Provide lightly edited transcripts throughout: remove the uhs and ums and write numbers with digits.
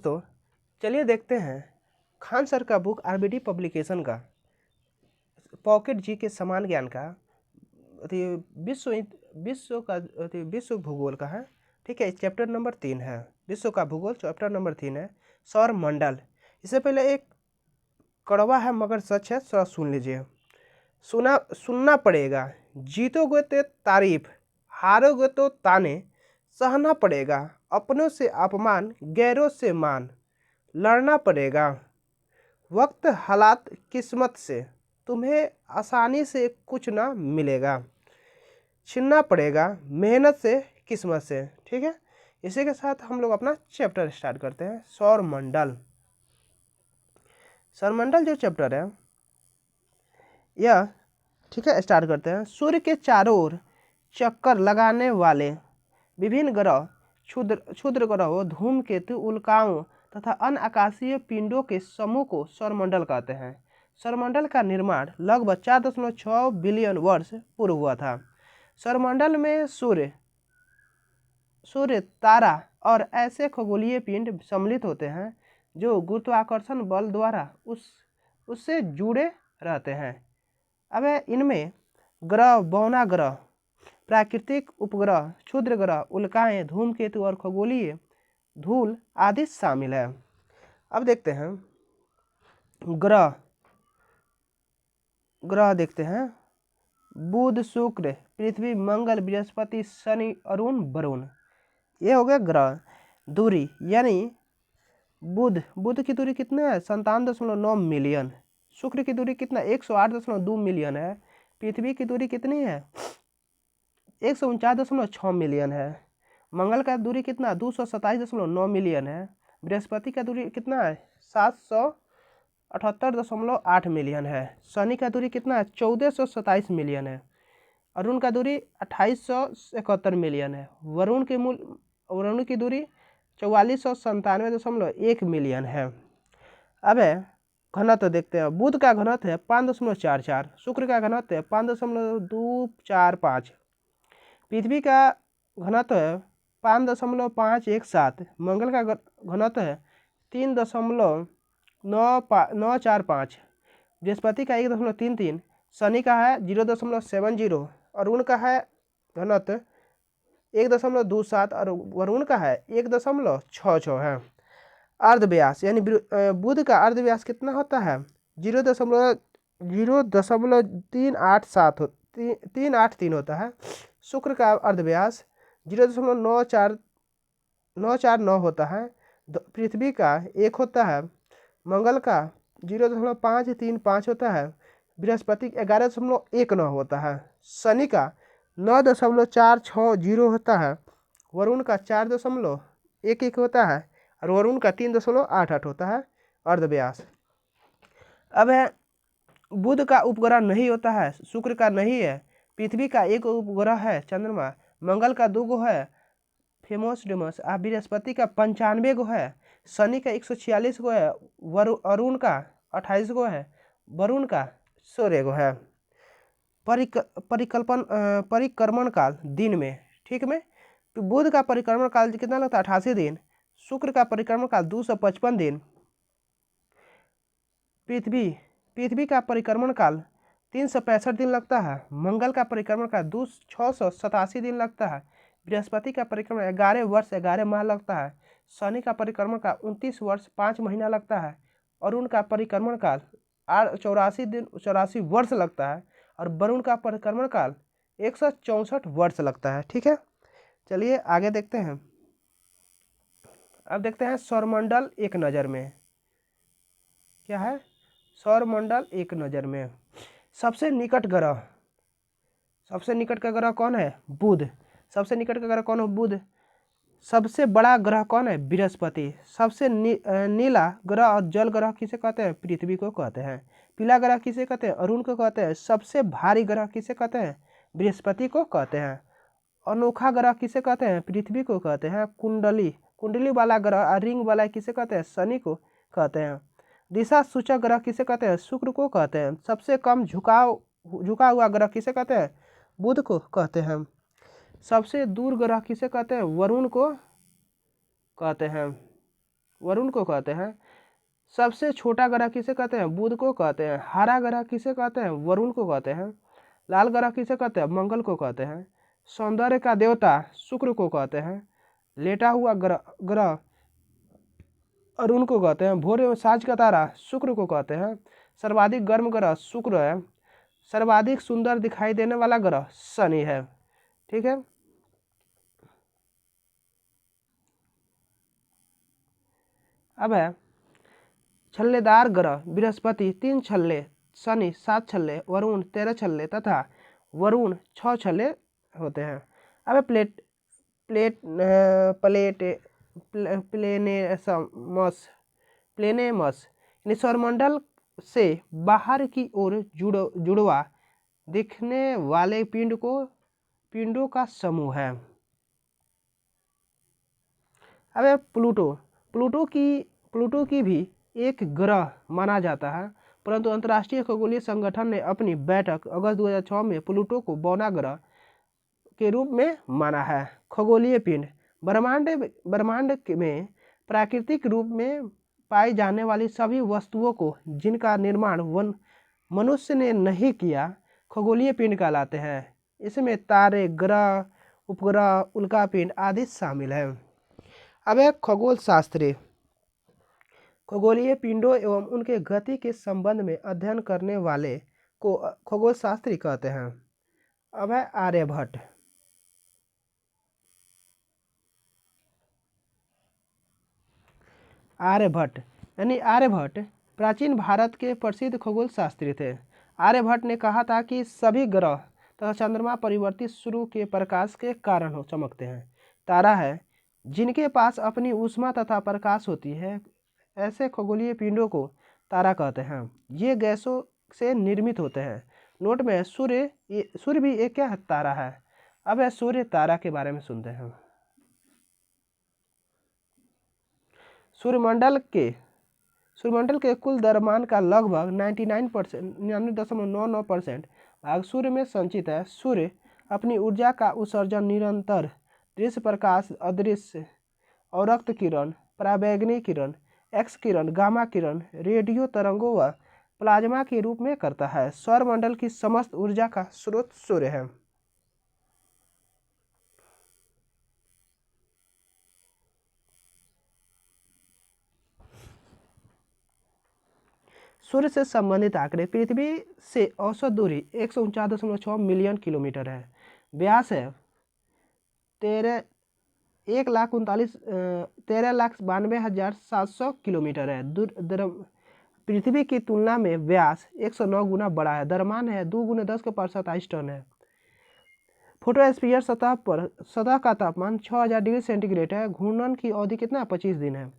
दोस्तों, चलिए देखते हैं खान सर का बुक आरबीडी पब्लिकेशन का पॉकेट जी के समान ज्ञान का विश्व विश्व भूगोल का है। ठीक है, चैप्टर नंबर 3 है, विश्व का भूगोल चैप्टर नंबर 3 है, सौर मंडल। इससे पहले एक कड़वा है मगर सच है, थोड़ा सुन लीजिए। सुनना पड़ेगा, जीतोगे तो तारीफ, हारोगे तो ताने, सहना पड़ेगा अपनों से अपमान, गैरों से मान, लड़ना पड़ेगा वक्त हालात किस्मत से, तुम्हें आसानी से कुछ ना मिलेगा, छीनना पड़ेगा मेहनत से किस्मत से। ठीक है, इसी के साथ हम लोग अपना चैप्टर स्टार्ट करते हैं। सौरमंडल। सौरमंडल जो चैप्टर है यह, ठीक है, स्टार्ट करते हैं। सूर्य के चारों ओर चक्कर लगाने वाले विभिन्न ग्रह, क्षुद्र ग्रहों, धूमकेतु, उल्काओं तथा अन्य आकाशीय पिंडों के समूह को सौरमंडल कहते हैं। सौरमंडल का निर्माण लगभग 4.6 बिलियन वर्ष पूर्व हुआ था। सौरमंडल में सूर्य, तारा और ऐसे खगोलीय पिंड सम्मिलित होते हैं जो गुरुत्वाकर्षण बल द्वारा उससे जुड़े रहते हैं। अब इनमें ग्रह, बौना ग्रह, प्राकृतिक उपग्रह, क्षुद्र ग्रह, उल्काएं, धूमकेतु और खगोलीय धूल आदि शामिल है। अब देखते हैं ग्रह देखते हैं। बुध, शुक्र, पृथ्वी, मंगल, बृहस्पति, शनि, अरुण, वरुण, ये हो गया ग्रह। दूरी यानी बुध की दूरी कितना है? 57.9 मिलियन। शुक्र की दूरी कितना? 108.2 मिलियन है। पृथ्वी की दूरी कितनी है? 149.6 मिलियन है। मंगल का दूरी कितना? 227.9 मिलियन है। बृहस्पति का दूरी कितना है? 778.8 मिलियन है। शनि का दूरी कितना है? 1427 मिलियन है। अरुण का दूरी 2871 मिलियन है। वरुण की दूरी 4497.1 मिलियन है। अब घनत्व देखते हैं। बुध का घनत्व है 5.44, शुक्र का घनत्व है 5.245, पृथ्वी का घनत्व है 5.517, मंगल का घनत्व है 3.945, बृहस्पति का 1.33, शनि का है 0.70, अरुण का है घनत्व 1.27 और वरुण का है 1.66 है। अर्धव्यास यानी बुध का अर्धव्यास कितना होता है? 0.387 होता है। शुक्र का अर्धव्यास 0.9499 होता है। पृथ्वी का 1 होता है। मंगल का 0.535 होता है। बृहस्पति 11.19 होता है। शनि का 9.460 होता है। वरुण का 4.11 होता है और वरुण का 3.88 होता है अर्धव्यास। अब है बुध का उपग्रह नहीं होता है, शुक्र का नहीं है, पृथ्वी का 1 उपग्रह है चंद्रमा, मंगल का 2 गो है फेमस डेमस, बृहस्पति का 95 गो है, शनि का 146 गो है, अरुण का 28 गो है, वरुण का 16 गो है। परिक्रमण काल दिन में, ठीक में, तो बुध का परिक्रमण काल कितना लगता है? 88 दिन। शुक्र का परिक्रमण काल 255 दिन। पृथ्वी का परिक्रमण काल 365 दिन लगता है। मंगल का परिक्रमण काल 687 दिन लगता है। बृहस्पति का परिक्रमण 11 वर्ष 11 माह लगता है। शनि का परिक्रमण काल 29 वर्ष 5 महीना लगता है। अरुण का परिक्रमण काल 84 वर्ष लगता है और वरुण का परिक्रमण काल 164 वर्ष लगता है। ठीक है, चलिए आगे देखते हैं। अब देखते हैं सौरमंडल एक नज़र में। क्या है? सौरमंडल एक नज़र में। सबसे निकट का ग्रह कौन है? बुध। सबसे निकट का ग्रह कौन है? बुध। सबसे बड़ा ग्रह कौन है? बृहस्पति। सबसे नीला ग्रह और जल ग्रह किसे कहते हैं? पृथ्वी को कहते हैं। पीला ग्रह किसे कहते हैं? अरुण को कहते हैं। सबसे भारी ग्रह किसे कहते हैं? बृहस्पति को कहते हैं। अनोखा ग्रह किसे कहते हैं? पृथ्वी को कहते हैं। कुंडली वाला ग्रह, रिंग वाला किसे कहते हैं? शनि को कहते हैं। दिशा सूचक ग्रह किसे कहते हैं? शुक्र को कहते हैं। सबसे कम झुका हुआ ग्रह किसे कहते हैं? बुध को कहते हैं। सबसे दूर ग्रह किसे कहते हैं? वरुण को कहते हैं। वरुण को कहते हैं। सबसे छोटा ग्रह किसे कहते हैं? बुध को कहते हैं। हरा ग्रह किसे कहते हैं? वरुण को कहते हैं। लाल ग्रह किसे कहते हैं? मंगल को कहते हैं। सौंदर्य का देवता शुक्र को कहते हैं। लेटा हुआ ग्रह अरुण को कहते हैं। भोर एवं साँझ का तारा शुक्र को कहते हैं। सर्वाधिक गर्म ग्रह शुक्र है। सर्वाधिक सुंदर दिखाई देने वाला ग्रह शनि है। ठीक है। अब है छल्लेदार ग्रह बृहस्पति 3 छल्ले, शनि 7 छल्ले, वरुण 13 छल्ले तथा वरुण 6 छल्ले होते हैं। अब प्लेट प्लेट प्लेट प्लेनेमस प्लेनेमस यानी सौरमंडल से बाहर की ओर जुड़वा दिखने वाले पिंडों का समूह है। अब प्लूटो की भी एक ग्रह माना जाता है, परंतु अंतर्राष्ट्रीय खगोलीय संगठन ने अपनी बैठक अगस्त 2006 में प्लूटो को बौना ग्रह के रूप में माना है। खगोलीय पिंड ब्रह्मांड में प्राकृतिक रूप में पाई जाने वाली सभी वस्तुओं को जिनका निर्माण मनुष्य ने नहीं किया खगोलीय पिंड कहलाते हैं। इसमें तारे, ग्रह, उपग्रह, उल्कापिंड आदि शामिल है। अब है खगोल शास्त्री। खगोलीय पिंडों एवं उनके गति के संबंध में अध्ययन करने वाले को खगोल शास्त्री कहते हैं। अब है आर्यभट्ट। आर्यभट्ट प्राचीन भारत के प्रसिद्ध खगोल शास्त्री थे। आर्यभट्ट ने कहा था कि सभी ग्रह तथा चंद्रमा परिवर्तित सूर्य के प्रकाश के कारण चमकते हैं। तारा है जिनके पास अपनी ऊष्मा तथा प्रकाश होती है, ऐसे खगोलीय पिंडों को तारा कहते हैं। ये गैसों से निर्मित होते हैं। नोट में सूर्य भी एक क्या तारा है। अब है सूर्य तारा के बारे में सुनते हैं। सूर्यमंडल के कुल द्रव्यमान का लगभग 99.99% भाग सूर्य में संचित है। सूर्य अपनी ऊर्जा का उत्सर्जन निरंतर दृश्य प्रकाश, अदृश्य अवरक्त किरण, पराबैंगनी किरण, एक्स किरण, गामा किरण, रेडियो तरंगों व प्लाज्मा के रूप में करता है। सौरमंडल की समस्त ऊर्जा का स्रोत सूर्य है। सूर्य से संबंधित आंकड़े। पृथ्वी से औसत दूरी 149.6 मिलियन किलोमीटर है। व्यास है 13,92,700 किलोमीटर है। पृथ्वी की तुलना में व्यास 109 गुना बड़ा है। द्रव्यमान है 2 × 10⁻27 टन है। फोटोस्फीयर सतह का तापमान 6000 डिग्री सेंटीग्रेड है। घूर्णन की अवधि कितना? 25 दिन है।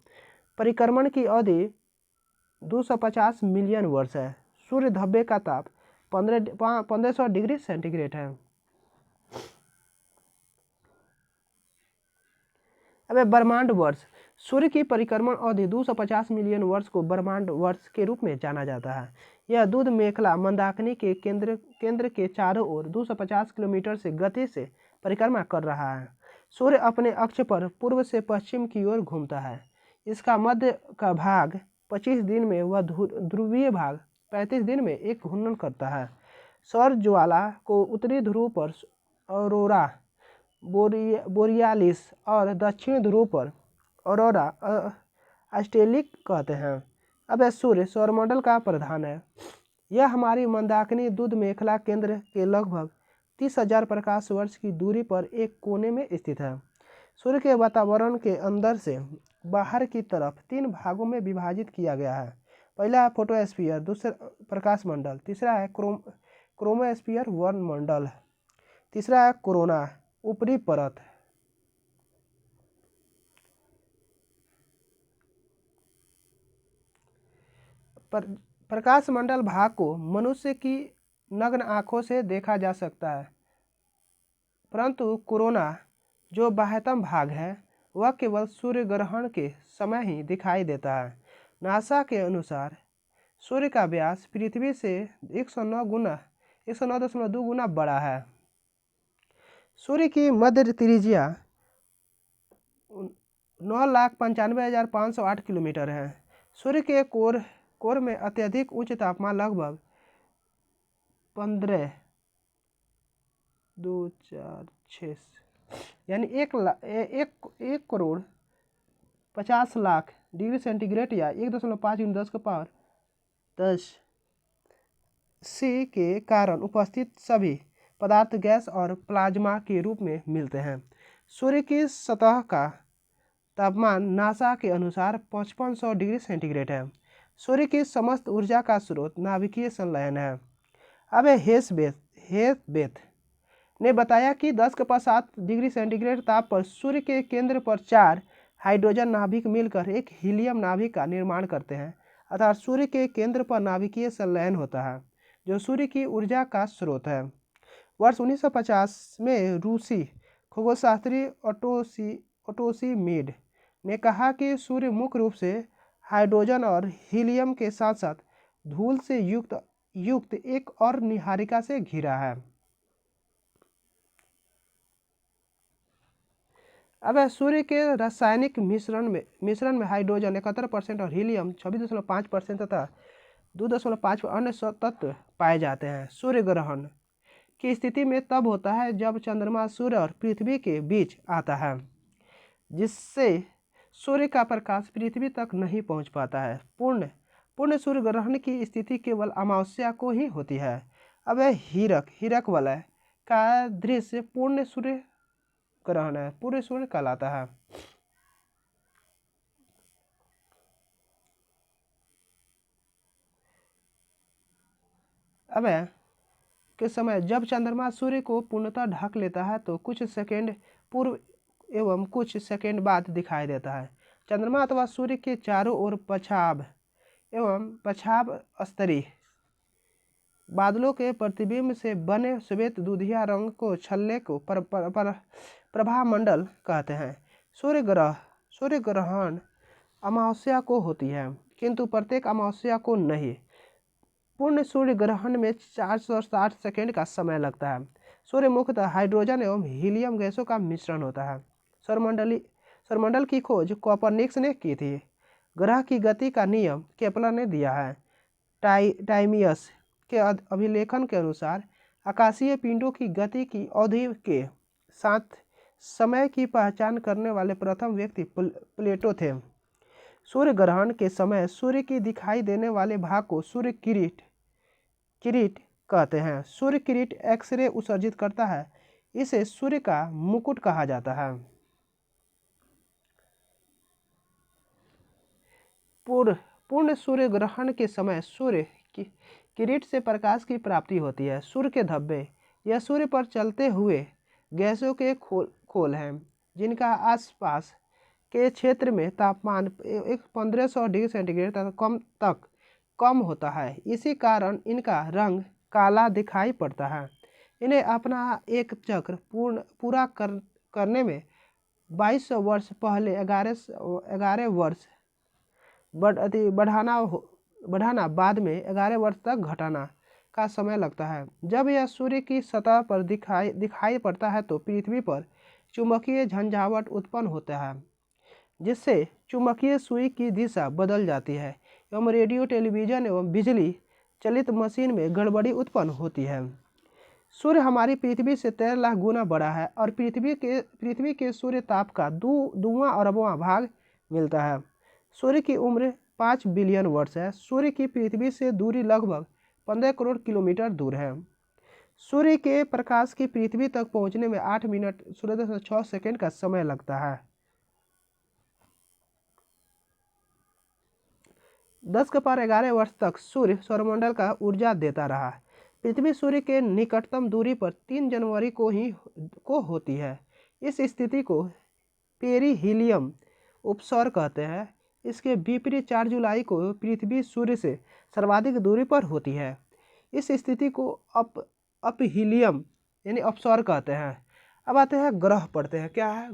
परिक्रमण की अवधि 250 मिलियन वर्ष है। सूर्य धब्बे का ताप 1500 डिग्री सेंटीग्रेड है। अब ब्रह्मांड वर्ष। सूर्य की परिक्रमण अवधि 250 मिलियन वर्ष को ब्रह्मांड वर्ष के रूप में जाना जाता है। यह दूध मेखला मंदाकिनी के केंद्र के चारों ओर 250 किलोमीटर से गति से परिक्रमा कर रहा है। सूर्य अपने अक्ष पर पूर्व से पश्चिम की ओर घूमता है। इसका मध्य का भाग 25 दिन में व ध्रुवीय भाग 35 दिन में एक घूर्णन करता है। सौर ज्वाला को उत्तरी ध्रुव पर ऑरोरा बोरियालिस और दक्षिण ध्रुव पर ऑरोरा ऑस्ट्रेलिक कहते हैं। अब सूर्य सौरमंडल का प्रधान है। यह हमारी मंदाकिनी दूध मेखला केंद्र के लगभग 30,000 प्रकाश वर्ष की दूरी पर एक कोने में स्थित है। सूर्य के वातावरण के अंदर से बाहर की तरफ 3 भागों में विभाजित किया गया है। पहला है फोटोस्फीयर, दूसरा प्रकाश मंडल, तीसरा है क्रोमोस्फीयर वर्णमंडल, तीसरा है कोरोना ऊपरी परत। प्रकाश मंडल भाग को मनुष्य की नग्न आंखों से देखा जा सकता है, परंतु कोरोना जो बाह्यतम भाग है वह केवल सूर्य ग्रहण के समय ही दिखाई देता है। नासा के अनुसार सूर्य का व्यास पृथ्वी से 109.2 गुना बड़ा है। सूर्य की मध्य त्रिज्या 9,95,508 किलोमीटर है। सूर्य के कोर में अत्यधिक उच्च तापमान लगभग 15 2 4 6 यानी 1,50,00,000 डिग्री सेंटीग्रेड या 1.5 × 10 C के कारण उपस्थित सभी पदार्थ गैस और प्लाज्मा के रूप में मिलते हैं। सूर्य की सतह का तापमान नासा के अनुसार 5500 डिग्री सेंटीग्रेड है। सूर्य की समस्त ऊर्जा का स्रोत नाभिकीय संलयन है। अब हेसबेथ ने बताया कि 10⁻7 डिग्री सेंटीग्रेड ताप पर सूर्य के केंद्र पर 4 हाइड्रोजन नाभिक मिलकर एक हीलियम नाभिक का निर्माण करते हैं, अर्थात सूर्य के केंद्र पर नाभिकीय संलयन होता है जो सूर्य की ऊर्जा का स्रोत है। वर्ष 1950 में रूसी खगोलशास्त्री ओटोसी मीड ने कहा कि सूर्य मुख्य रूप से हाइड्रोजन और हीलियम के साथ साथ धूल से युक्त एक और निहारिका से घिरा है। अब सूर्य के रासायनिक मिश्रण में हाइड्रोजन 71% और हीलियम 26.5% तथा 2.5 अन्य तत्व पाए जाते हैं। सूर्य ग्रहण की स्थिति में तब होता है जब चंद्रमा सूर्य और पृथ्वी के बीच आता है, जिससे सूर्य का प्रकाश पृथ्वी तक नहीं पहुंच पाता है। पूर्ण सूर्य ग्रहण की स्थिति केवल अमावस्या को ही होती है। अब हीरक वलय का दृश्य पूर्ण सूर्य ग्रहण है, पूर्ण सूर्य कहलाता है। अब के समय जब चंद्रमा सूर्य को पूर्णतः ढक लेता है तो कुछ सेकंड पूर्व एवं कुछ सेकंड बाद दिखाई देता है। चंद्रमा अथवा सूर्य के चारों ओर पछाब स्तरीय बादलों के प्रतिबिंब से बने श्वेत दूधिया रंग को छल्ले को प्रभामंडल कहते हैं। सूर्य ग्रहण अमावस्या को होती है, किंतु प्रत्येक अमावस्या को नहीं। पूर्ण सूर्य ग्रहण में 460 सेकंड का समय लगता है। सूर्य मुख्यतः हाइड्रोजन एवं हीलियम गैसों का मिश्रण होता है। सौरमंडल की खोज कोपरनिकस ने की थी। ग्रह की गति का नियम केपलर ने दिया है। टाइमियस के अभिलेखन के अनुसार आकाशीय पिंडों की गति की अवधि के साथ समय की पहचान करने वाले प्रथम व्यक्ति प्लेटो थे। सूर्य ग्रहण के समय सूर्य की दिखाई देने वाले भाग को सूर्य किरीट कहते हैं। सूर्य किरीट एक्सरे उत्सर्जित करता है, इसे सूर्य का मुकुट कहा जाता है। पूर्ण सूर्य ग्रहण के समय सूर्य की किरीट से प्रकाश की प्राप्ति होती है। सूर्य के धब्बे यह सूर्य पर चलते हुए गैसों के खोल हैं, जिनका आसपास के क्षेत्र में तापमान 1500 डिग्री सेंटीग्रेड तक कम होता है। इसी कारण इनका रंग काला दिखाई पड़ता है। इन्हें अपना एक चक्र पूरा करने में 2200 वर्ष पहले 11 वर्ष बढ़ाना बाद में 11 वर्ष तक घटाना का समय लगता है। जब यह सूर्य की सतह पर दिखाई पड़ता है तो पृथ्वी पर चुंबकीय झंझावात उत्पन्न होता है, जिससे चुंबकीय सुई की दिशा बदल जाती है एवं रेडियो, टेलीविजन एवं बिजली चलित मशीन में गड़बड़ी उत्पन्न होती है। सूर्य हमारी पृथ्वी से 13 लाख गुना बड़ा है और पृथ्वी के सूर्य ताप का 2वां अरबवां भाग मिलता है। सूर्य की उम्र 5 बिलियन वर्ष है। सूर्य की पृथ्वी से दूरी लगभग 15 करोड़ किलोमीटर दूर है। सूर्य के प्रकाश की पृथ्वी तक पहुंचने में 8 मिनट 16.6 सेकंड का समय लगता है। 10⁻11 वर्ष तक सूर्य सौरमंडल का ऊर्जा देता रहा। पृथ्वी सूर्य के निकटतम दूरी पर 3 जनवरी को होती है। इस स्थिति को पेरिहीलियम उपसौर कहते हैं। इसके विपरीत 4 जुलाई को पृथ्वी सूर्य से सर्वाधिक दूरी पर होती है। इस स्थिति को अपहीलियम यानी अपसौर कहते हैं। अब आते हैं ग्रह पढ़ते हैं। क्या है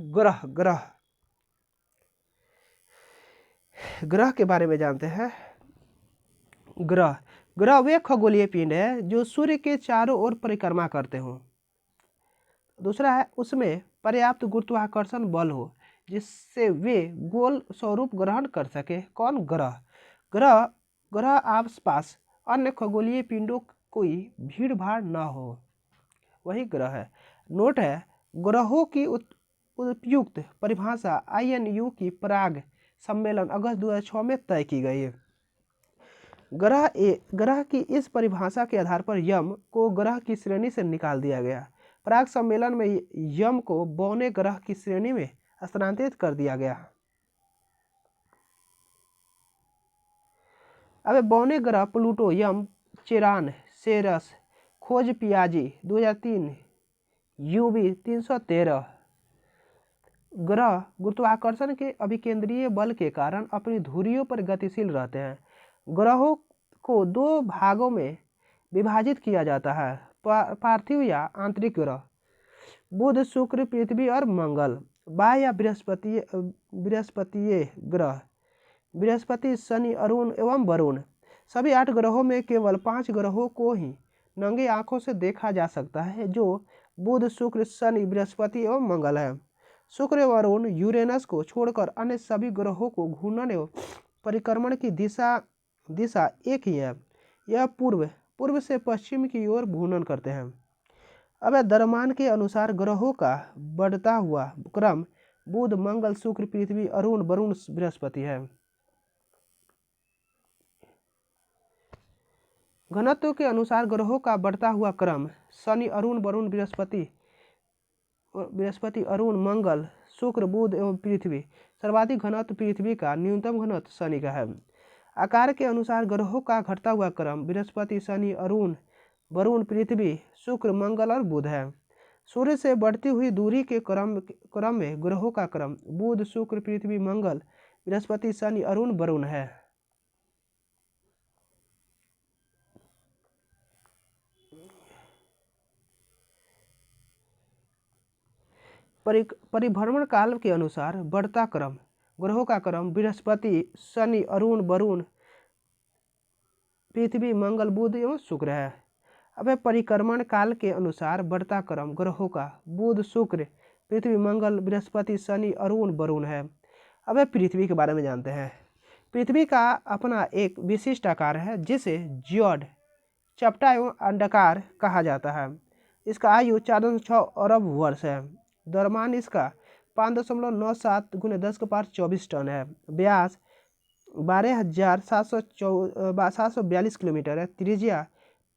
ग्रह के बारे में जानते हैं। ग्रह वे खगोलीय पिंड है जो सूर्य के चारों ओर परिक्रमा करते हो। दूसरा है उसमें पर्याप्त गुरुत्वाकर्षण बल हो जिससे वे गोल स्वरूप ग्रहण कर सके। कौन? ग्रह। ग्रह ग्रह आसपास अन्य खगोलीय पिंडों कोई भीड़ भाड़ न हो, वही ग्रह है। नोट है, ग्रहों की उपयुक्त परिभाषा INU की प्राग सम्मेलन अगस्त 2006 में तय की गई है। ग्रह की इस परिभाषा के आधार पर यम को ग्रह की श्रेणी से निकाल दिया गया। प्राग सम्मेलन में यम को बौने ग्रह की श्रेणी में स्थानांतरित कर दिया गया। अब बौने ग्रह प्लूटो, यम, चेरान, सेरस, खोज पियाजी 2003, UV 313 ग्रह गुरुत्वाकर्षण के अभिकेंद्रीय बल के कारण अपनी धुरियों पर गतिशील रहते हैं। ग्रहों को दो भागों में विभाजित किया जाता है, पार्थिव या आंतरिक ग्रह, बुध, शुक्र, पृथ्वी और मंगल। बाह्य या बृहस्पतीय ग्रह, बृहस्पति, शनि, अरुण एवं वरुण। सभी 8 ग्रहों में केवल 5 ग्रहों को ही नंगी आंखों से देखा जा सकता है, जो बुध, शुक्र, शनि, बृहस्पति एवं मंगल है। शुक्र एवं वरुण, यूरेनस को छोड़कर अन्य सभी ग्रहों को घूर्णन एवं परिक्रमण की दिशा एक ही है। यह पूर्व से पश्चिम की ओर घूर्णन करते हैं। अब द्रव्यमान के अनुसार ग्रहों का बढ़ता हुआ क्रम बुध, मंगल, शुक्र, पृथ्वी, अरुण, वरुण, बृहस्पति है। घनत्व के अनुसार ग्रहों का बढ़ता हुआ क्रम शनि, अरुण, वरुण, बृहस्पति, अरुण, मंगल, शुक्र, बुध एवं पृथ्वी। सर्वाधिक घनत्व पृथ्वी का, न्यूनतम घनत्व शनि का है। आकार के अनुसार ग्रहों का घटता हुआ क्रम बृहस्पति, शनि, अरुण, वरुण, पृथ्वी, शुक्र, मंगल और बुध है। सूर्य से बढ़ती हुई दूरी के क्रम में ग्रहों का क्रम बुध, शुक्र, पृथ्वी, मंगल, बृहस्पति, शनि, अरुण, वरुण है। परिभ्रमण काल के अनुसार बढ़ता क्रम ग्रहों का क्रम बृहस्पति, शनि, अरुण, वरुण, पृथ्वी, मंगल, बुध एवं शुक्र है। अब परिक्रमण काल के अनुसार बढ़ता क्रम ग्रहों का बुध, शुक्र, पृथ्वी, मंगल, बृहस्पति, शनि, अरुण, वरुण है। अब पृथ्वी के बारे में जानते हैं। पृथ्वी का अपना एक विशिष्ट आकार है, जिसे जियोड, चपटा एवं अंडाकार कहा जाता है। इसका आयु 4.6 अरब वर्ष है। द्रव्यमान इसका 5.97 × 10⁻24 टन है। व्यास 12,742 किलोमीटर है। त्रिज्या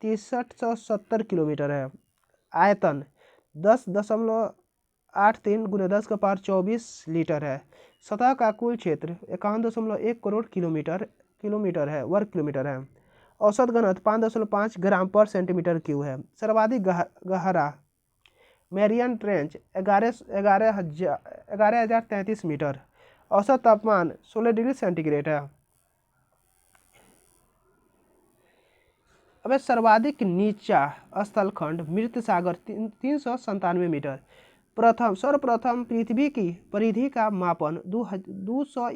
6370 किलोमीटर है। आयतन 10.83 × 10⁻24 लीटर है। सतह का कुल क्षेत्र 51.1 करोड़ किलोमीटर है, वर्ग किलोमीटर है। औसत घनत्व 5.5 ग्राम पर सेंटीमीटर क्यूब है। सर्वाधिक गहरा मैरियन ट्रेंच 11,033 मीटर। औसत तापमान 16 डिग्री सेंटीग्रेड है। अब सर्वाधिक नीचा स्थलखंड मृत सागर 397 मीटर। सर्वप्रथम पृथ्वी की परिधि का मापन 200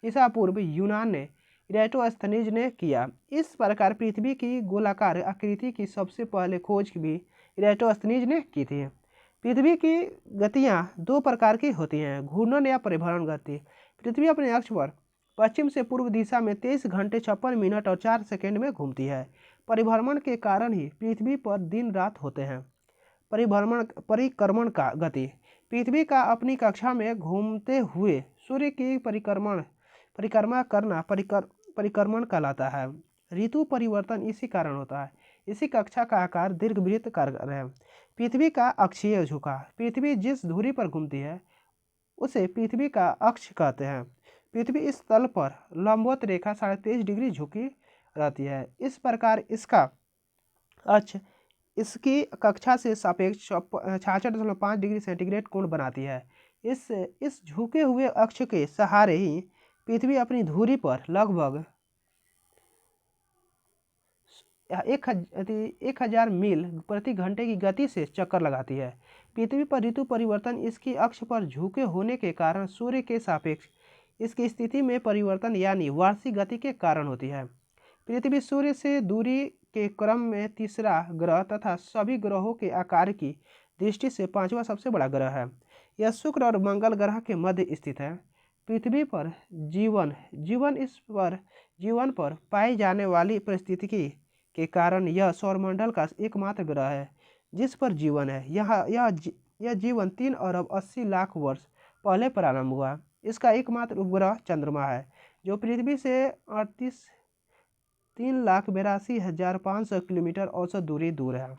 ईसा पूर्व यूनान ने इराटोस्थनीज ने किया। इस प्रकार पृथ्वी की गोलाकार आकृति की सबसे पहले खोज भी इराटोस्थनीज ने की थी। पृथ्वी की गतियां 2 प्रकार की होती हैं, घूर्णन या परिभ्रमण गति। पृथ्वी अपने अक्ष पर पश्चिम से पूर्व दिशा में 23 घंटे 56 मिनट और 4 सेकंड में घूमती है। परिभ्रमण के कारण ही पृथ्वी पर दिन रात होते हैं। परिक्रमण का गति पृथ्वी का अपनी कक्षा में घूमते हुए सूर्य की परिक्रमा करना परिक्रमण कहलाता है। ऋतु परिवर्तन इसी कारण होता है। इसी कक्षा का आकार दीर्घवृत्ताकार है। पृथ्वी का अक्षीय झुकाव पृथ्वी जिस धुरी पर घूमती है उसे पृथ्वी का अक्ष कहते हैं। पृथ्वी इस तल पर लंबवत रेखा 23.5 डिग्री झुकी रहती है। इस प्रकार इसका अक्ष इसकी कक्षा से सापेक्ष 66.5 डिग्री सेंटीग्रेड कोण बनाती है। इस झुके हुए अक्ष के सहारे ही पृथ्वी अपनी धुरी पर लगभग 1000 मील प्रति घंटे की गति से चक्कर लगाती है। पृथ्वी पर ऋतु परिवर्तन इसकी अक्ष पर झुके होने के कारण सूर्य के सापेक्ष इसकी स्थिति में परिवर्तन यानी वार्षिक गति के कारण होती है। पृथ्वी सूर्य से दूरी के क्रम में तीसरा ग्रह तथा सभी ग्रहों के आकार की दृष्टि से 5वां सबसे बड़ा ग्रह है। यह शुक्र और मंगल ग्रह के मध्य स्थित है। पृथ्वी पर जीवन पर पाई जाने वाली परिस्थिति के कारण यह सौरमंडल का एकमात्र ग्रह है जिस पर जीवन है। यह जीवन 3 अरब 80 लाख वर्ष पहले प्रारंभ हुआ। इसका एकमात्र उपग्रह चंद्रमा है जो पृथ्वी से 3,82,500 किलोमीटर औसत दूरी दूर है।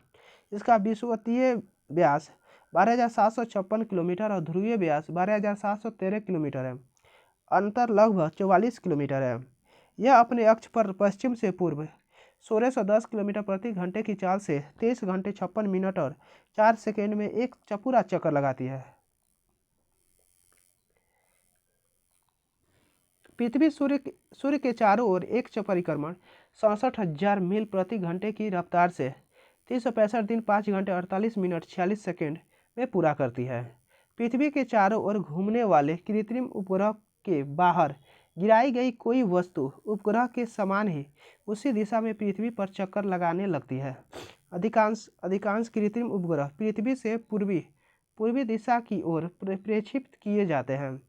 इसका विषुवतीय व्यास 12,756 किलोमीटर और ध्रुवीय व्यास 12,713 किलोमीटर है। अंतर लगभग 44 किलोमीटर है। यह अपने अक्ष पर पश्चिम से पूर्व 1610 किलोमीटर प्रति घंटे की चाल से 23 घंटे 56 मिनट और 4 सेकेंड में एक पूरा चक्कर लगाती है। पृथ्वी सूर्य के चारों ओर एक परिक्रमण 67,000 मील प्रति घंटे की रफ्तार से 365 दिन 5 घंटे 48 मिनट 46 सेकेंड में पूरा करती है। पृथ्वी के चारों ओर घूमने वाले कृत्रिम उपग्रह के बाहर गिराई गई कोई वस्तु उपग्रह के समान ही उसी दिशा में पृथ्वी पर चक्कर लगाने लगती है। अधिकांश कृत्रिम उपग्रह पृथ्वी से पूर्वी दिशा की ओर प्रक्षेपित किए जाते हैं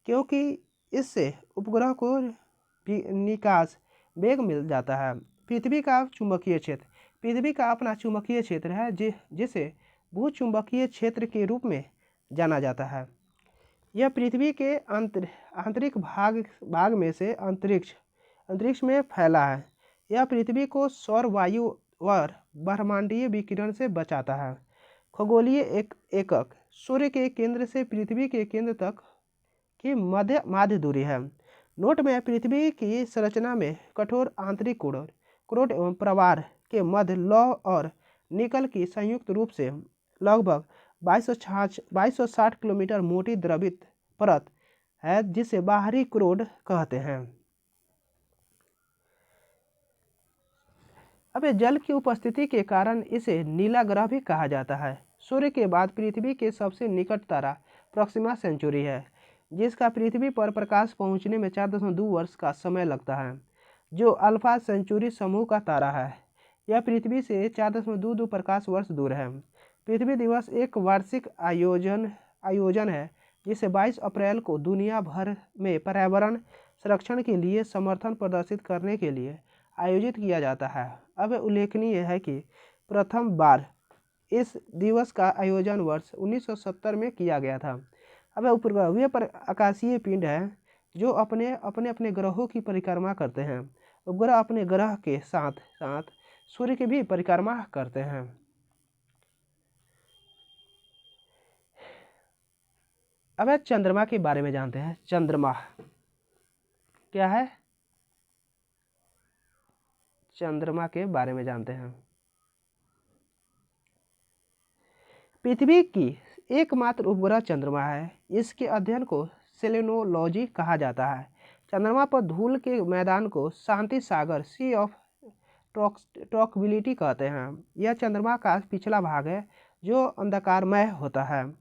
क्योंकि इससे उपग्रह को निकास वेग मिल जाता है। पृथ्वी का अपना चुंबकीय क्षेत्र है जिसे भूचुंबकीय क्षेत्र के रूप में जाना जाता है। यह पृथ्वी के आंतरिक भाग में से अंतरिक्ष में फैला है। यह पृथ्वी को सौर वायु और ब्रह्मांडीय विकिरण से बचाता है। खगोलीय एकक सूर्य के केंद्र से पृथ्वी के केंद्र तक की माध्य दूरी है। नोट में पृथ्वी की संरचना में कठोर आंतरिक क्रोड एवं प्रवार के मध्य लौह और निकल की संयुक्त रूप से लगभग 2260 किलोमीटर मोटी द्रवित परत है जिसे बाहरी क्रोड कहते हैं। अब जल की उपस्थिति के कारण इसे नीला ग्रह भी कहा जाता है। सूर्य के बाद पृथ्वी के सबसे निकट तारा प्रोक्सिमा सेंचुरी है जिसका पृथ्वी पर प्रकाश पहुंचने में 4.2 वर्ष का समय लगता है, जो अल्फा सेंचुरी समूह का तारा है। यह पृथ्वी से 4.22 प्रकाश वर्ष दूर है। पृथ्वी दिवस एक वार्षिक आयोजन है जिसे 22 अप्रैल को दुनिया भर में पर्यावरण संरक्षण के लिए समर्थन प्रदर्शित करने के लिए आयोजित किया जाता है। अब उल्लेखनीय है कि प्रथम बार इस दिवस का आयोजन वर्ष 1970 में किया गया था। अब उपग्रह पर आकाशीय पिंड है जो अपने ग्रहों की परिक्रमा करते हैं। उपग्रह अपने ग्रह के साथ साथ सूर्य की भी परिक्रमा करते हैं। अब चंद्रमा के बारे में जानते हैं। चंद्रमा क्या है? चंद्रमा के बारे में जानते हैं। पृथ्वी की एकमात्र उपग्रह चंद्रमा है। इसके अध्ययन को सेलेनोलॉजी कहा जाता है। चंद्रमा पर धूल के मैदान को शांति सागर सी ऑफ ट्रॉक्विलिटी कहते हैं। यह चंद्रमा का पिछला भाग है जो अंधकारमय होता है।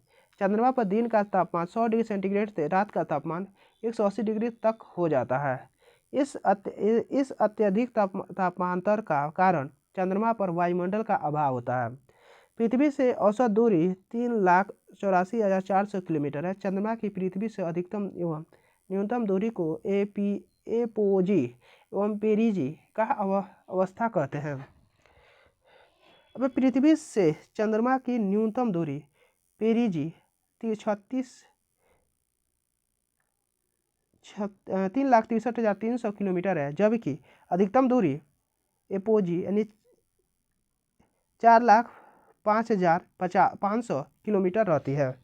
चंद्रमा पर दिन का तापमान 100 डिग्री सेंटीग्रेड से रात का तापमान 180 डिग्री तक हो जाता है। इस अत्यधिक तापांतर का कारण चंद्रमा पर वायुमंडल का अभाव होता है। पृथ्वी से औसत दूरी 3,84,400 किलोमीटर है। चंद्रमा की पृथ्वी से अधिकतम एवं न्यूनतम दूरी को एपोजी एवं पेरिजी का अवस्था कहते हैं। अब पृथ्वी से चंद्रमा की न्यूनतम दूरी पेरिजी 3,63,300 किलोमीटर है, जबकि अधिकतम दूरी एपोजी यानी 4,05,500 किलोमीटर रहती है।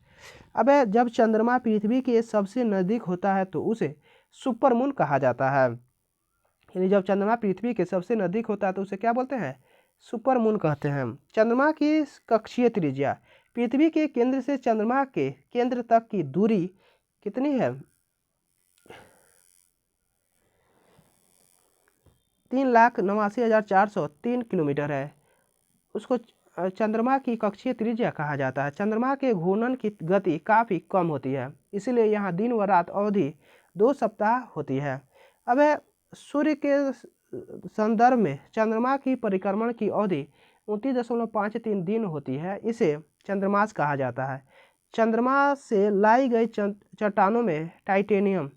अब जब चंद्रमा पृथ्वी के सबसे नज़दीक होता है तो उसे सुपरमून कहा जाता है। यानी जब चंद्रमा पृथ्वी के सबसे नज़दीक होता है तो उसे क्या बोलते हैं? सुपरमून कहते हैं। चंद्रमा की कक्षीय त्रिज्या पृथ्वी के केंद्र से चंद्रमा के केंद्र तक की दूरी कितनी है? 3,89,403 किलोमीटर है। उसको चंद्रमा की कक्षीय त्रिज्या कहा जाता है। चंद्रमा के घूर्णन की गति काफ़ी कम होती है, इसलिए यहाँ दिन व रात अवधि 2 सप्ताह होती है। अब सूर्य के संदर्भ में चंद्रमा की परिक्रमण की अवधि 29.53 दिन होती है। इसे चंद्रमास कहा जाता है। चंद्रमा से लाई गई चट्टानों में टाइटेनियम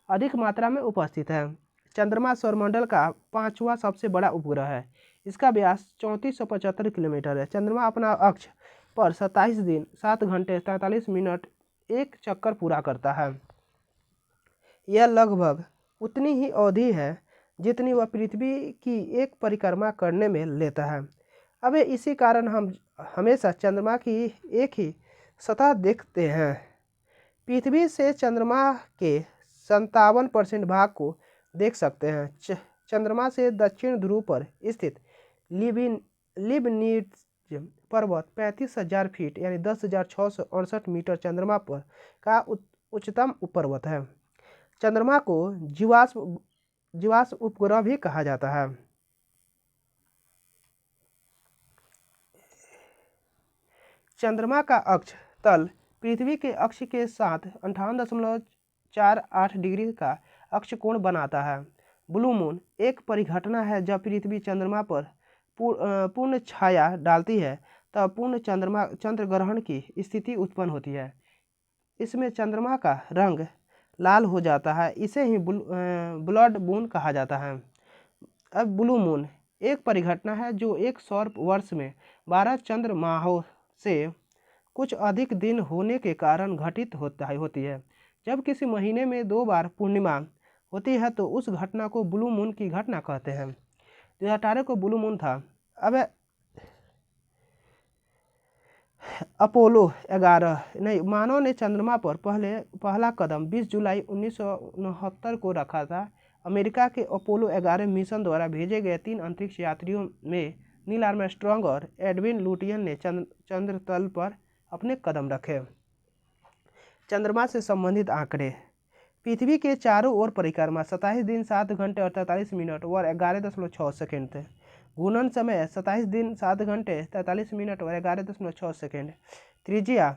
अधिक मात्रा में उपस्थित है। चंद्रमा सौरमंडल का 5वां सबसे बड़ा उपग्रह है। इसका व्यास 3475 किलोमीटर है। चंद्रमा अपना अक्ष पर 27 दिन 7 घंटे 43 मिनट एक चक्कर पूरा करता है। यह लगभग उतनी ही अवधि है जितनी वह पृथ्वी की एक परिक्रमा करने में लेता है। अब इसी कारण हम हमेशा चंद्रमा की एक ही सतह देखते हैं। पृथ्वी से चंद्रमा के 57% भाग को देख सकते हैं। चंद्रमा से दक्षिण ध्रुव पर स्थित लिबनिट्ज पर्वत 35,000 फीट यानी 10,668 मीटर चंद्रमा पर का उच्चतम पर्वत है। चंद्रमा को जीवाश्म उपग्रह भी कहा जाता है। चंद्रमा का अक्ष तल पृथ्वी के अक्ष के साथ 58.48 डिग्री का अक्ष कोण बनाता है। ब्लू मून एक परिघटना है जब पृथ्वी चंद्रमा पर पूर्ण छाया डालती है तब पूर्ण चंद्र ग्रहण की स्थिति उत्पन्न होती है। इसमें चंद्रमा का रंग लाल हो जाता है। इसे ही ब्लड मून कहा जाता है। अब ब्लू मून एक परिघटना है जो एक सौर वर्ष में 12 चंद्रमाहों से कुछ अधिक दिन होने के कारण घटित होती है। जब किसी महीने में 2 बार पूर्णिमा होती है तो उस घटना को ब्लू मून की घटना कहते हैं। 2018 को ब्लू मून था। अब अपोलो 11 नहीं, मानव ने चंद्रमा पर पहला कदम 20 जुलाई 1969 को रखा था। अमेरिका के अपोलो 11 मिशन द्वारा भेजे गए 3 अंतरिक्ष यात्रियों में नील आर्मस्ट्रांग और एडविन लुटियन ने चंद्र तल पर अपने कदम रखे। चंद्रमा से संबंधित आंकड़े। पृथ्वी के चारों ओर परिक्रमा 27 दिन 7 घंटे और 43 मिनट और 11.6 सेकेंड थे। घूर्णन समय 27 दिन 7 घंटे 43 मिनट और 11.6 सेकेंड। त्रिज्या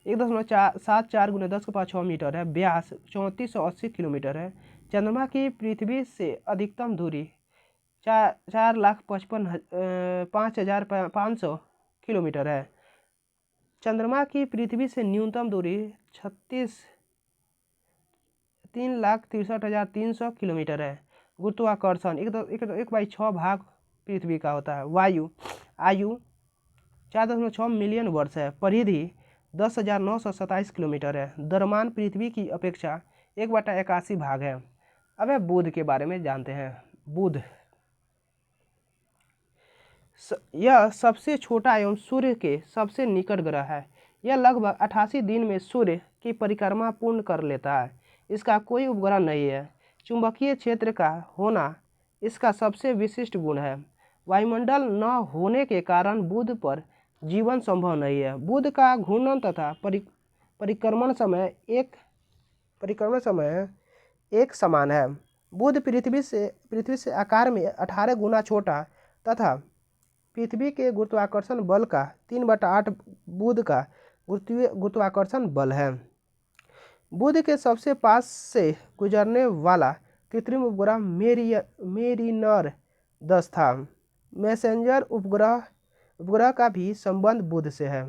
1.74 × 10⁻6 मीटर है। व्यास 3480 किलोमीटर है। चंद्रमा की पृथ्वी से अधिकतम दूरी 4,55,500 किलोमीटर है। चंद्रमा की पृथ्वी से न्यूनतम दूरी 3,63,300 किलोमीटर है। गुरुत्वाकर्षण 1/6 भाग पृथ्वी का होता है। आयु 4.6 मिलियन वर्ष है। परिधि 10,927 किलोमीटर है। द्रव्यमान पृथ्वी की अपेक्षा 1/81 भाग है। अब बुध के बारे में जानते हैं। बुध यह सबसे छोटा एवं सूर्य के सबसे निकट ग्रह है। यह लगभग 88 दिन में सूर्य की परिक्रमा पूर्ण कर लेता है। इसका कोई उपग्रह नहीं है। चुंबकीय क्षेत्र का होना इसका सबसे विशिष्ट गुण है। वायुमंडल न होने के कारण बुध पर जीवन संभव नहीं है। बुध का घूर्णन तथा परिक्रमण समय एक समान है। बुध पृथ्वी से आकार में 18 गुना छोटा तथा पृथ्वी के गुरुत्वाकर्षण बल का 3/8 बुध का गुरुत्वाकर्षण बल है। बुध के सबसे पास से गुजरने वाला कृत्रिम उपग्रह मेरिनर 10 था। मैसेंजर उपग्रह का भी संबंध बुध से है।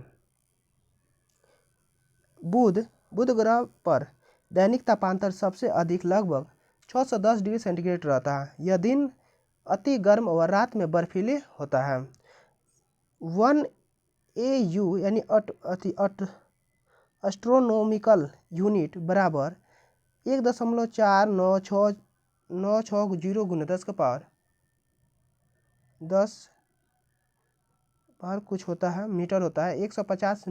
बुध ग्रह पर दैनिक तापांतर सबसे अधिक लगभग 610 डिग्री सेंटीग्रेड रहता है। यह दिन अति गर्म और रात में बर्फीले होता है। 1 AU यानी एस्ट्रोनॉमिकल यूनिट बराबर 1.4960 × 10 कुछ होता है मीटर होता है। 150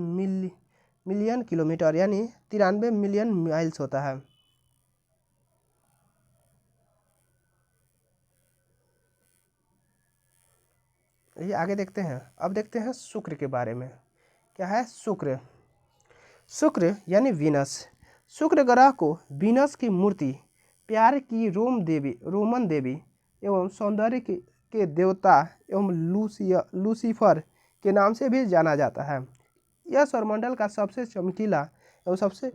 मिलियन किलोमीटर यानी 93 मिलियन माइल्स होता है। ये आगे देखते हैं। अब देखते हैं शुक्र के बारे में। क्या है शुक्र? शुक्र यानी वीनस। शुक्र ग्रह को वीनस की मूर्ति, प्यार की रोमन देवी एवं सौंदर्य के देवता एवं लूसीफर के नाम से भी जाना जाता है। यह सौरमंडल का सबसे चमकीला एवं सबसे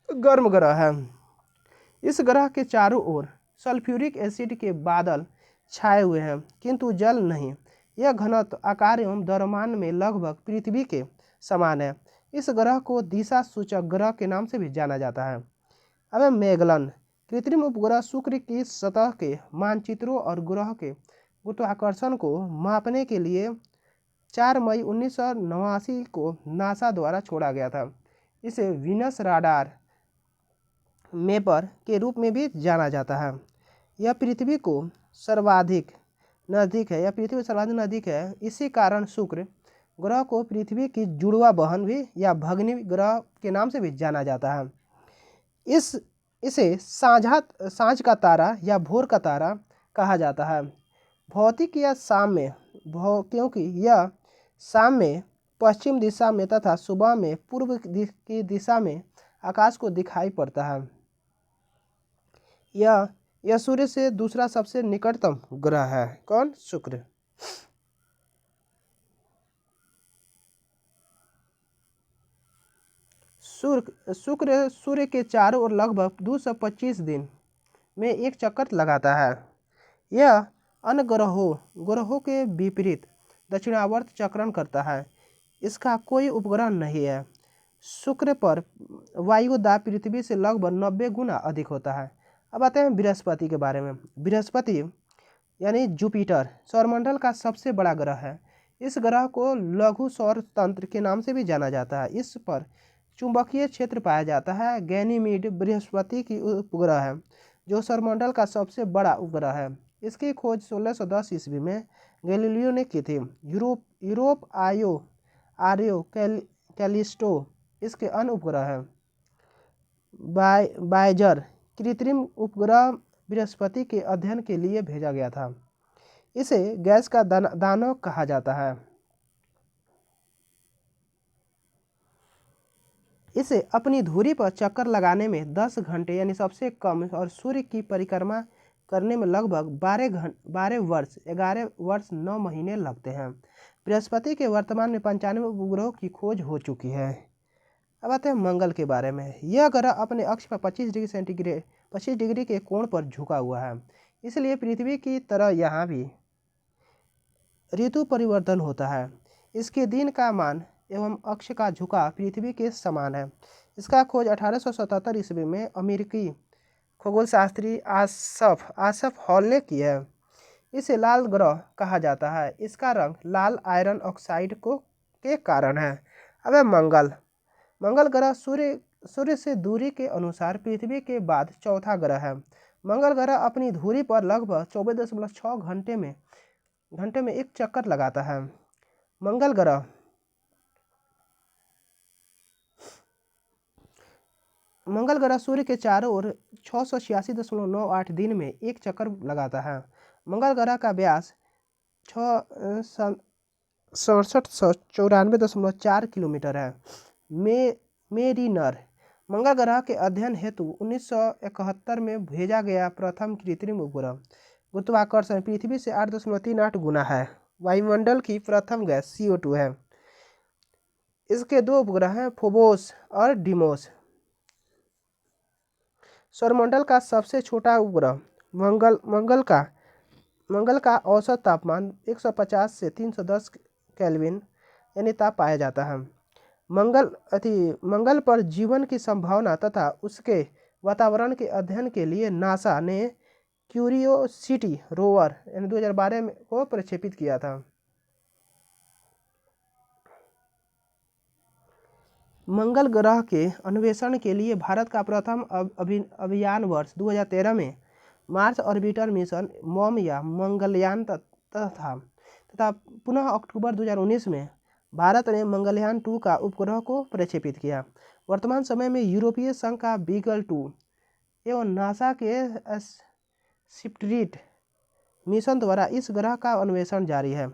गर्म ग्रह है। इस ग्रह के चारों ओर सल्फ्यूरिक एसिड के बादल छाए हुए हैं किंतु जल नहीं। यह घनत्व, आकार एवं द्रव्यमान में लगभग पृथ्वी के समान है। इस ग्रह को दिशा सूचक ग्रह के नाम से भी जाना जाता है। अब मैगलन कृत्रिम उपग्रह शुक्र की सतह के मानचित्रों और ग्रह के गुरुत्वाकर्षण को मापने के लिए 4 मई 1989 को नासा द्वारा छोड़ा गया था। इसे वीनस राडार मैपर के रूप में भी जाना जाता है। यह पृथ्वी को सर्वाधिक नज़दीक है, इसी कारण शुक्र ग्रह को पृथ्वी की जुड़वा बहन भी या भग्नी ग्रह के नाम से भी जाना जाता है। इसे सांझ का तारा या भोर का तारा कहा जाता है। भौतिक या साम्य क्योंकि यह शाम में पश्चिम दिशा में तथा सुबह में पूर्व की दिशा में आकाश को दिखाई पड़ता है। यह सूर्य से दूसरा सबसे निकटतम ग्रह है। कौन? शुक्र। शुक्र सूर्य के चारों ओर लगभग 225 दिन में एक चक्कर लगाता है। यह अन्य ग्रहों के विपरीत दक्षिणावर्त चक्रण करता है। इसका कोई उपग्रह नहीं है। शुक्र पर वायु दाब पृथ्वी से लगभग 90 गुना अधिक होता है। अब आते हैं बृहस्पति के बारे में। बृहस्पति यानी जुपिटर सौरमंडल का सबसे बड़ा ग्रह है। इस ग्रह को लघु सौर तंत्र के नाम से भी जाना जाता है। इस पर चुंबकीय क्षेत्र पाया जाता है। गैनीमीड बृहस्पति की उपग्रह है जो सौरमंडल का सबसे बड़ा उपग्रह है। इसकी खोज 1610 ईस्वी में गैलीलियो ने की थी। यूरोप आर्यो कैलिस्टो इसके अन्य उपग्रह है। बायजर कृत्रिम उपग्रह बृहस्पति के अध्ययन के लिए भेजा गया था। इसे गैस का दानव कहा जाता है। इसे अपनी धुरी पर चक्कर लगाने में 10 घंटे यानी सबसे कम और सूर्य की परिक्रमा करने में लगभग 11 वर्ष 9 महीने लगते हैं। बृहस्पति के वर्तमान में 95 उपग्रहों की खोज हो चुकी है। अब आते हैं मंगल के बारे में। यह ग्रह अपने अक्ष पर 25 डिग्री के कोण पर झुका हुआ है, इसलिए पृथ्वी की तरह यहाँ भी ऋतु परिवर्तन होता है। इसके दिन का मान एवं अक्ष का झुकाव पृथ्वी के समान है। इसका खोज 1877 ईस्वी में अमेरिकी खगोलशास्त्री आसफ हॉल ने की है। इसे लाल ग्रह कहा जाता है। इसका रंग लाल आयरन ऑक्साइड के कारण है। अब मंगल ग्रह सूर्य से दूरी के अनुसार पृथ्वी के बाद चौथा ग्रह है। मंगल ग्रह अपनी धुरी पर लगभग 24.6 घंटे में एक चक्कर लगाता है। मंगल ग्रह सूर्य के चारों ओर 686.98 दिन में एक चक्कर लगाता है। मंगल ग्रह का व्यास 6794.4 किलोमीटर है। मेरिनर मंगल ग्रह के अध्ययन हेतु 1971 में भेजा गया प्रथम कृत्रिम उपग्रह। गुरुत्वाकर्षण पृथ्वी से 8.38 गुना है। वायुमंडल की प्रथम गैस CO2 है। इसके 2 उपग्रह हैं, फोबोस और डीमोस। सौरमंडल का सबसे छोटा उपग्रह मंगल का औसत तापमान 150 से 310 केल्विन यानी ताप पाया जाता है। मंगल पर जीवन की संभावना तथा उसके वातावरण के अध्ययन के लिए नासा ने क्यूरियोसिटी रोवर 2012 में को प्रक्षेपित किया था। मंगल ग्रह के अन्वेषण के लिए भारत का प्रथम अभियान वर्ष 2013 में मार्स ऑर्बिटर मिशन मॉम या मंगलयान तथा पुनः अक्टूबर 2019 में भारत ने मंगलयान 2 का उपग्रह को प्रक्षेपित किया। वर्तमान समय में यूरोपीय संघ का बीगल 2 एवं नासा के स्पिरिट मिशन द्वारा इस ग्रह का अन्वेषण जारी है।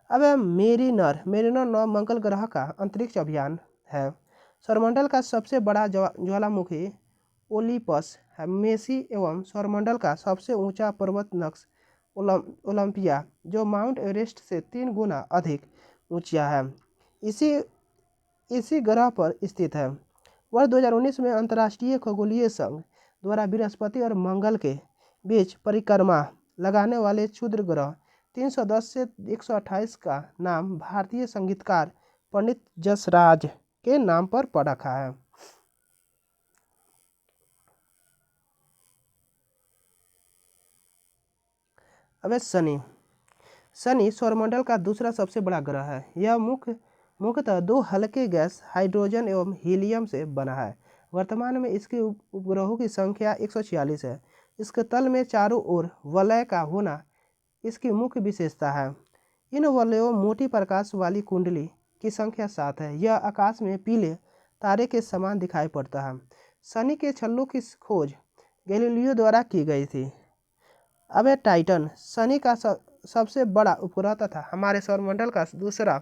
अब मेरिनर 9 मंगल ग्रह का अंतरिक्ष अभियान है। सौरमंडल का सबसे बड़ा ज्वालामुखी ओलिपस है। मेसी एवं सौरमंडल का सबसे ऊंचा पर्वत नक्श ओलंपिया जो माउंट एवरेस्ट से 3 गुना अधिक ऊंचा है, इसी ग्रह पर स्थित है। वर्ष 2019 में अंतर्राष्ट्रीय खगोलीय संघ द्वारा बृहस्पति और मंगल के बीच परिक्रमा लगाने वाले क्षुद्र ग्रह 310 से 128 का नाम भारतीय संगीतकार पंडित जसराज के नाम पर पड़ रखा है। अब शनि सौरमंडल का दूसरा सबसे बड़ा ग्रह है। यह मुख्यतः दो हल्के गैस हाइड्रोजन एवं हीलियम से बना है। वर्तमान में इसके उपग्रहों की संख्या 146 है। इसके तल में चारों ओर वलय का होना इसकी मुख्य विशेषता है। इन वलयों मोटी प्रकाश वाली कुंडली की संख्या 7 है। यह आकाश में पीले तारे के समान दिखाई पड़ता है। शनि के छल्लों की खोज गैलीलियो द्वारा की गई थी। अब है टाइटन, शनि का सबसे बड़ा उपग्रह तथा हमारे सौरमंडल का दूसरा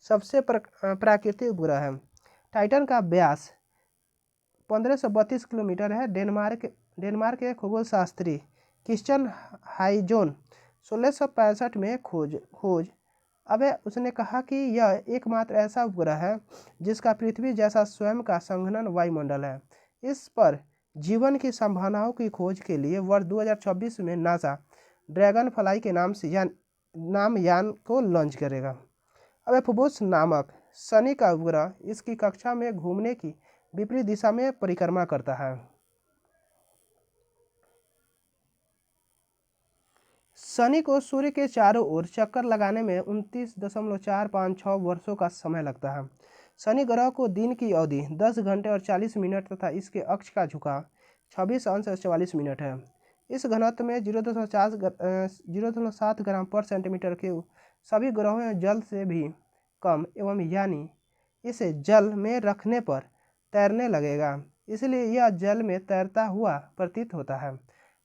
सबसे प्राकृतिक उपग्रह है। टाइटन का व्यास 1532 किलोमीटर है। डेनमार्क के खगोल शास्त्री क्रिश्चियन हाइजोन 1665 में खोज अब उसने कहा कि यह एकमात्र ऐसा उपग्रह है जिसका पृथ्वी जैसा स्वयं का संघनन वायुमंडल है। इस पर जीवन की संभावनाओं की खोज के लिए वर्ष 2026 में नासा ड्रैगन फ्लाई के नाम यान को लॉन्च करेगा। अब फोबोस नामक शनि का उपग्रह इसकी कक्षा में घूमने की विपरीत दिशा में परिक्रमा करता है। शनि को सूर्य के चारों ओर चक्कर लगाने में 29.456 वर्षों का समय लगता है। शनि ग्रह को दिन की अवधि 10 घंटे और 40 मिनट तथा इसके अक्ष का झुकाव 26 अंश और 44 मिनट है। इस घनत्व में 0.7 ग्राम पर सेंटीमीटर के सभी ग्रहों में जल से भी कम एवं यानी इसे जल में रखने पर तैरने लगेगा, इसलिए यह जल में तैरता हुआ प्रतीत होता है।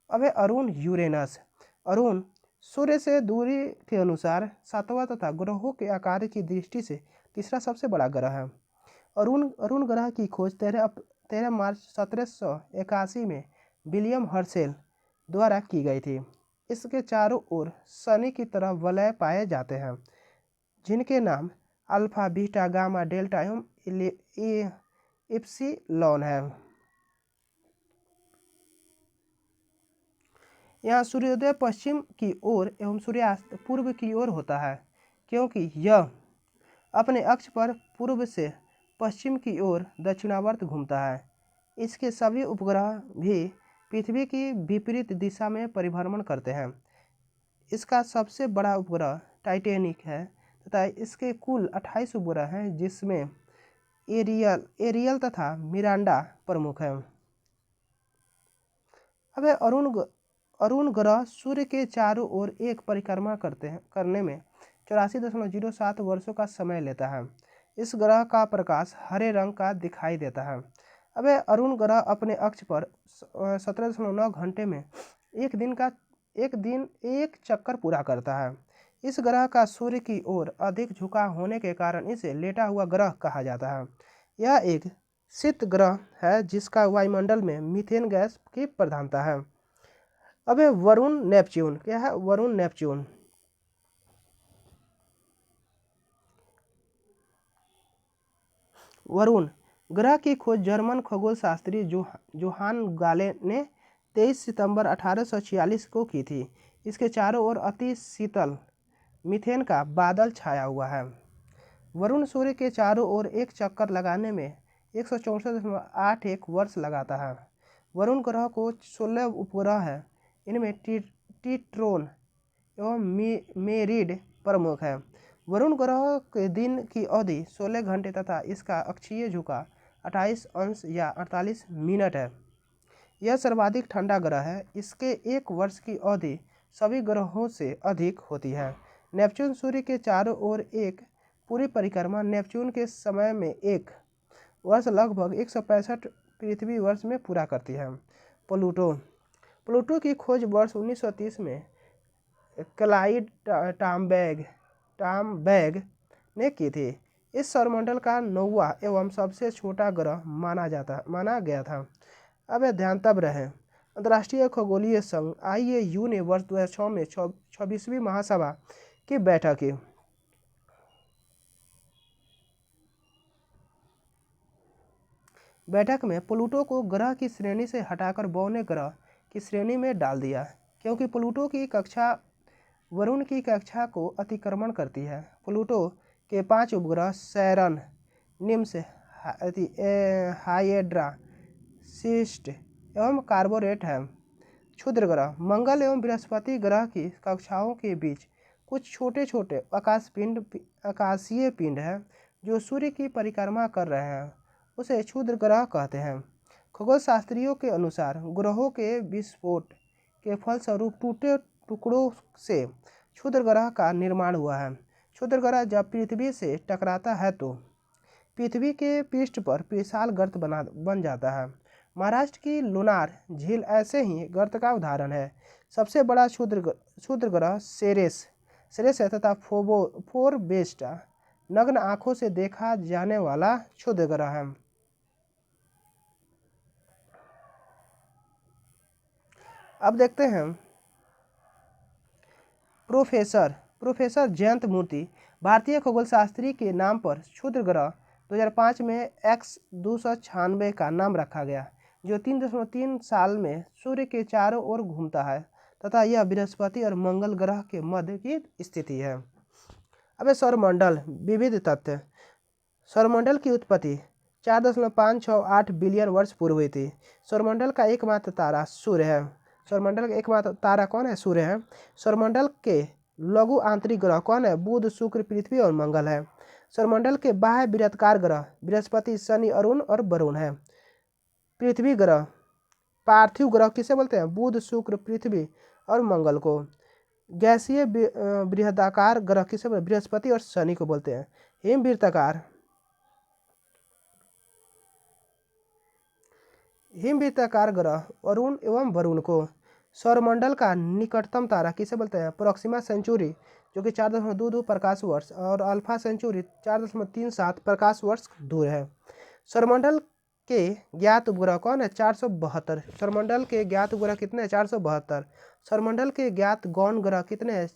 अब है अरुण यूरेनस। अरुण सूर्य से दूरी के अनुसार सातवां तथा ग्रहों के आकार की दृष्टि से तीसरा सबसे बड़ा ग्रह है। अरुण ग्रह की खोज 13 मार्च 1781 में विलियम हर्शेल द्वारा की गई थी। इसके चारों ओर शनि की तरह वलय पाए जाते हैं जिनके नाम अल्फा, बीटा, गामा, डेल्टा एवं इप्सिलॉन है। यहाँ सूर्योदय पश्चिम की ओर एवं सूर्यास्त पूर्व की ओर होता है, क्योंकि यह अपने अक्ष पर पूर्व से पश्चिम की ओर दक्षिणावर्त घूमता है। इसके सभी उपग्रह भी पृथ्वी की विपरीत दिशा में परिभ्रमण करते हैं। इसका सबसे बड़ा उपग्रह टाइटैनिक है तथा इसके कुल 28 उपग्रह हैं, जिसमें एरियल तथा मिरांडा प्रमुख हैं। अब अरुण ग्रह सूर्य के चारों ओर एक परिक्रमा करने में 84.07 वर्षों का समय लेता है। इस ग्रह का प्रकाश हरे रंग का दिखाई देता है। अब अरुण ग्रह अपने अक्ष पर 17.9 घंटे में एक चक्कर पूरा करता है। इस ग्रह का सूर्य की ओर अधिक झुकाव होने के कारण इसे लेटा हुआ ग्रह कहा जाता है। यह एक शीत ग्रह है जिसका वायुमंडल में मीथेन गैस की प्रधानता है। अब वरुण नेपच्यून। क्या है वरुण नेपच्यून? वरुण ग्रह की खोज जर्मन खगोल शास्त्री जोहान गाले ने 23 सितंबर 1846 को की थी। इसके चारों ओर अति शीतल मीथेन का बादल छाया हुआ है। वरुण सूर्य के चारों ओर एक चक्कर लगाने में 164.81 वर्ष लगाता है। वरुण ग्रह को 16 उपग्रह है। इनमें टिट्रोन एवं मेरिड प्रमुख है। वरुण ग्रह के दिन की अवधि 16 घंटे तथा इसका अक्षीय झुकाव 28 अंश या 48 मिनट है। यह सर्वाधिक ठंडा ग्रह है। इसके एक वर्ष की अवधि सभी ग्रहों से अधिक होती है। नेपच्यून सूर्य के चारों ओर एक पूरी परिक्रमा नेपच्यून के समय में एक वर्ष लगभग 165 पृथ्वी वर्ष में पूरा करती है। प्लूटो की खोज वर्ष 1930 में क्लाइड टॉम्बैग ने की थी। इस सौरमंडल का 9वां एवं सबसे छोटा ग्रह माना गया था। अब ध्यान रहे अंतर्राष्ट्रीय खगोलीय संघ IAU ने वर्ष 2006 में 26वीं महासभा की बैठक की। बैठक में प्लूटो को ग्रह की श्रेणी से हटाकर बौने ग्रह की श्रेणी में डाल दिया, क्योंकि प्लूटो की कक्षा वरुण की कक्षा को अतिक्रमण करती है। प्लूटो के 5 उपग्रह सैरन, निम्स, हाइड्रा, सिस्ट एवं कार्बोरेट है। क्षुद्र ग्रह मंगल एवं बृहस्पति ग्रह की कक्षाओं के बीच कुछ छोटे छोटे आकाशीय पिंड हैं जो सूर्य की परिक्रमा कर रहे हैं, उसे क्षुद्र ग्रह कहते हैं। खगोल शास्त्रियों के अनुसार ग्रहों के विस्फोट के फलस्वरूप टूटे टुकड़ों से क्षुद्र ग्रह का निर्माण हुआ है। क्षुद्र ग्रह जब पृथ्वी से टकराता है तो पृथ्वी के पृष्ठ पर विशाल गर्त बन जाता है। महाराष्ट्र की लुनार झील ऐसे ही गर्त का उदाहरण है। सबसे बड़ा क्षुद्र ग्रह सेरेस है तथा फोरबेस्टा नग्न आंखों से देखा जाने वाला क्षुद्र ग्रह है। अब देखते हैं प्रोफेसर जयंत मूर्ति भारतीय खगोल शास्त्री के नाम पर क्षुद्र ग्रह 2005 में X296 का नाम रखा गया, जो 3.3 साल में सूर्य के चारों ओर घूमता है तथा यह बृहस्पति और मंगल ग्रह के मध्य की स्थिति है। अब सौरमंडल विविध तथ्य। सौरमंडल की उत्पत्ति 4.568 बिलियन वर्ष पूर्व हुई थी। सौरमंडल का एकमात्र तारा सूर्य है। सौरमंडल का एकमात्र तारा कौन है? सूर्य है। सौरमंडल के लघु आंतरिक ग्रह कौन है? बुध, शुक्र, पृथ्वी और मंगल है। सौरमंडल के बाह्य बृहदाकार ग्रह बृहस्पति, शनि, अरुण और वरुण है। पृथ्वी ग्रह पार्थिव ग्रह किसे बोलते हैं? बुध, शुक्र, पृथ्वी और मंगल को। गैसीय बृहदाकार ग्रह किसे बोलते हैं? बृहस्पति और शनि को बोलते हैं। हिमवृत्ताकार ग्रह अरुण एवं वरुण को। सौरमंडल का निकटतम तारा किसे बोलते हैं? प्रोक्सिमा सेंचुरी, जो कि 4.22 प्रकाश वर्ष, और अल्फा सेंचुरी 4.37 प्रकाश वर्ष दूर है। सौरमंडल के ज्ञात उपग्रह कौन है? 472। सौरमंडल के ज्ञात उपग्रह कितने हैं? 472। सौरमंडल के ज्ञात गौण ग्रह कितने हैं?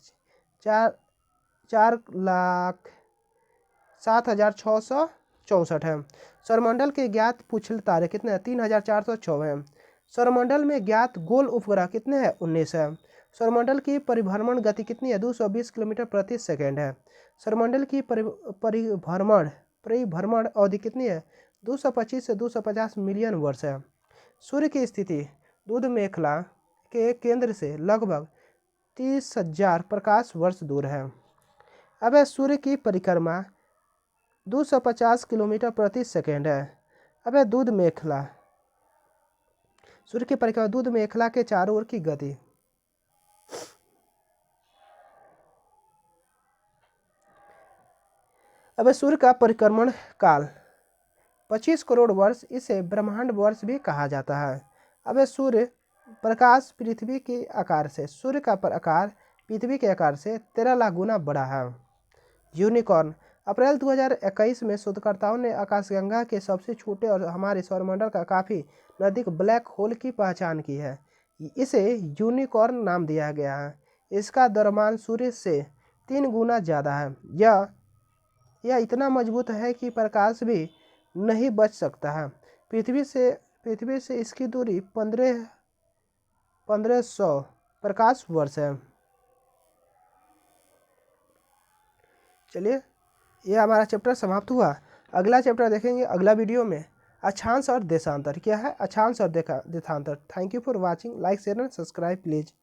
4,07,664 है। सौरमंडल के ज्ञात पुछल तारे कितने हैं? 3,404 हैं। सौरमंडल में ज्ञात गोल उपग्रह कितने हैं? 19 है। सौरमंडल की परिभ्रमण गति कितनी है? 220 किलोमीटर प्रति सेकेंड है। सौरमंडल की परिभ्रमण अवधि कितनी है? 225 से 250 मिलियन वर्ष है। सूर्य की स्थिति दूध मेखला के केंद्र से लगभग 30,000 प्रकाश वर्ष दूर है। अब सूर्य की परिक्रमा 250 किलोमीटर प्रति सेकेंड है। अब दूध मेखला, सूर्य की परिक्रमा दूध मेखला के चारों ओर की गति। अब सूर्य का परिक्रमण काल 25 करोड़ वर्ष, इसे ब्रह्मांड वर्ष भी कहा जाता है। अब सूर्य प्रकाश पृथ्वी के आकार से, सूर्य का आकार पृथ्वी के आकार से 13 लाख गुना बड़ा है। यूनिकॉर्न अप्रैल 2021 में शोधकर्ताओं ने आकाशगंगा के सबसे छोटे और हमारे सौरमंडल का काफ़ी नज़दीक ब्लैक होल की पहचान की है। इसे यूनिकॉर्न नाम दिया गया है। इसका द्रव्यमान सूर्य से 3 गुना ज़्यादा है। यह इतना मजबूत है कि प्रकाश भी नहीं बच सकता है। पृथ्वी से इसकी दूरी 1500 प्रकाश वर्ष है। चलिए, यह हमारा चैप्टर समाप्त हुआ। अगला चैप्टर देखेंगे अगला वीडियो में। अक्षांश और देशांतर क्या है? अक्षांश और देशांतर। Thank you for watching. Like, share and subscribe please.